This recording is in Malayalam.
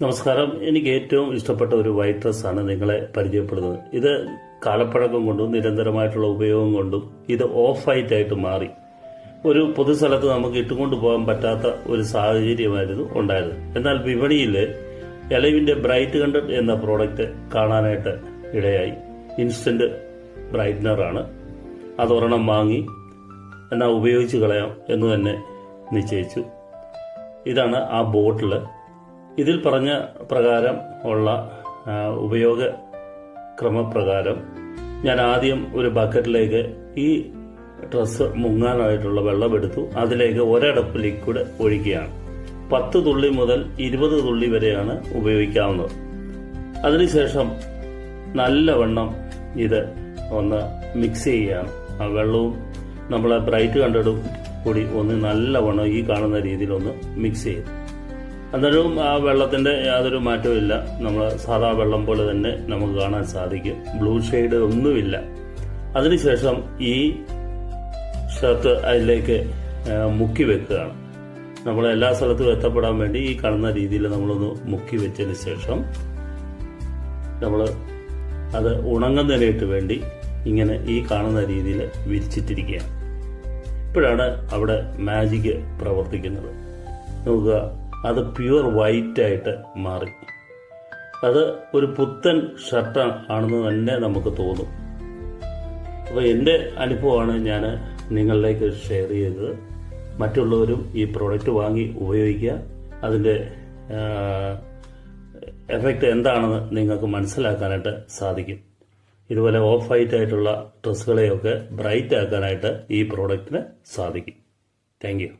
നമസ്കാരം. എനിക്ക് ഏറ്റവും ഇഷ്ടപ്പെട്ട ഒരു വൈറ്റ് ഡ്രസ്സാണ് നിങ്ങളെ പരിചയപ്പെടുന്നത്. ഇത് കാലപ്പഴക്കം കൊണ്ടും നിരന്തരമായിട്ടുള്ള ഉപയോഗം കൊണ്ടും ഇത് ഓഫ് വൈറ്റ് ആയിട്ട് മാറി. ഒരു പൊതുസ്ഥലത്ത് നമുക്ക് ഇട്ടുകൊണ്ട് പോകാൻ പറ്റാത്ത ഒരു സാഹചര്യമായിരുന്നു ഉണ്ടായത്. എന്നാൽ വിപണിയിൽ എലൈവിന്റെ ബ്രൈറ്റ് കണ്ടന്റ് എന്ന പ്രോഡക്റ്റ് കാണാനായിട്ട് ഇടയായി. ഇൻസ്റ്റന്റ് ബ്രൈറ്റ്നറാണ്. അതൊരെണ്ണം വാങ്ങി എന്നാൽ ഉപയോഗിച്ച് കളയാം എന്ന് തന്നെ നിശ്ചയിച്ചു. ഇതാണ് ആ ബോട്ടിൽ. ഇതിൽ പറഞ്ഞ പ്രകാരം ഉള്ള ഉപയോഗ ക്രമപ്രകാരം ഞാൻ ആദ്യം ഒരു ബക്കറ്റിലേക്ക് ഈ ഡ്രസ്സ് മുങ്ങാനായിട്ടുള്ള വെള്ളമെടുത്തു. അതിലേക്ക് ഒരടപ്പ് ലിക്വിഡ് ഒഴിക്കുകയാണ്. 10 തുള്ളി മുതൽ 20 തുള്ളി വരെയാണ് ഉപയോഗിക്കാവുന്നത്. അതിനുശേഷം നല്ലവണ്ണം ഇത് ഒന്ന് മിക്സ് ചെയ്യുകയാണ്. ആ വെള്ളവും നമ്മളെ ബ്രൈറ്റ് കണ്ടതും കൂടി ഒന്ന് നല്ലവണ്ണം ഈ കാണുന്ന രീതിയിൽ ഒന്ന് മിക്സ് ചെയ്യും. അന്നേരവും ആ വെള്ളത്തിന്റെ യാതൊരു മാറ്റവും ഇല്ല. നമ്മൾ സാധാ വെള്ളം പോലെ തന്നെ നമുക്ക് കാണാൻ സാധിക്കും. ബ്ലൂ ഷെയ്ഡ് ഒന്നുമില്ല. അതിനുശേഷം ഈ ഷർട്ട് അതിലേക്ക് മുക്കി വെക്കുകയാണ്. നമ്മൾ എല്ലാ സ്ഥലത്തും എത്തപ്പെടാൻ വേണ്ടി ഈ കാണുന്ന രീതിയിൽ നമ്മളൊന്ന് മുക്കി വെച്ചതിന് ശേഷം നമ്മൾ അത് ഉണങ്ങുന്നതിനായിട്ട് വേണ്ടി ഇങ്ങനെ ഈ കാണുന്ന രീതിയിൽ വിരിച്ചിട്ടിരിക്കുകയാണ്. ഇപ്പോഴാണ് അവിടെ മാജിക് പ്രവർത്തിക്കുന്നത്. നോക്കുക, അത് പ്യുവർ വൈറ്റ് ആയിട്ട് മാറി. അത് ഒരു പുത്തൻ ഷർട്ട് ആണെന്ന് തന്നെ നമുക്ക് തോന്നും. അപ്പോൾ എൻ്റെ അനുഭവമാണ് ഞാൻ നിങ്ങളിലേക്ക് ഷെയർ ചെയ്തത്. മറ്റുള്ളവരും ഈ പ്രോഡക്റ്റ് വാങ്ങി ഉപയോഗിക്കുക. അതിൻ്റെ എഫക്റ്റ് എന്താണെന്ന് നിങ്ങൾക്ക് മനസ്സിലാക്കാനായിട്ട് സാധിക്കും. ഇതുപോലെ ഓഫ് വൈറ്റ് ആയിട്ടുള്ള ഡ്രസ്സുകളെയൊക്കെ ബ്രൈറ്റ് ആക്കാനായിട്ട് ഈ പ്രോഡക്റ്റിന് സാധിക്കും. Thank you.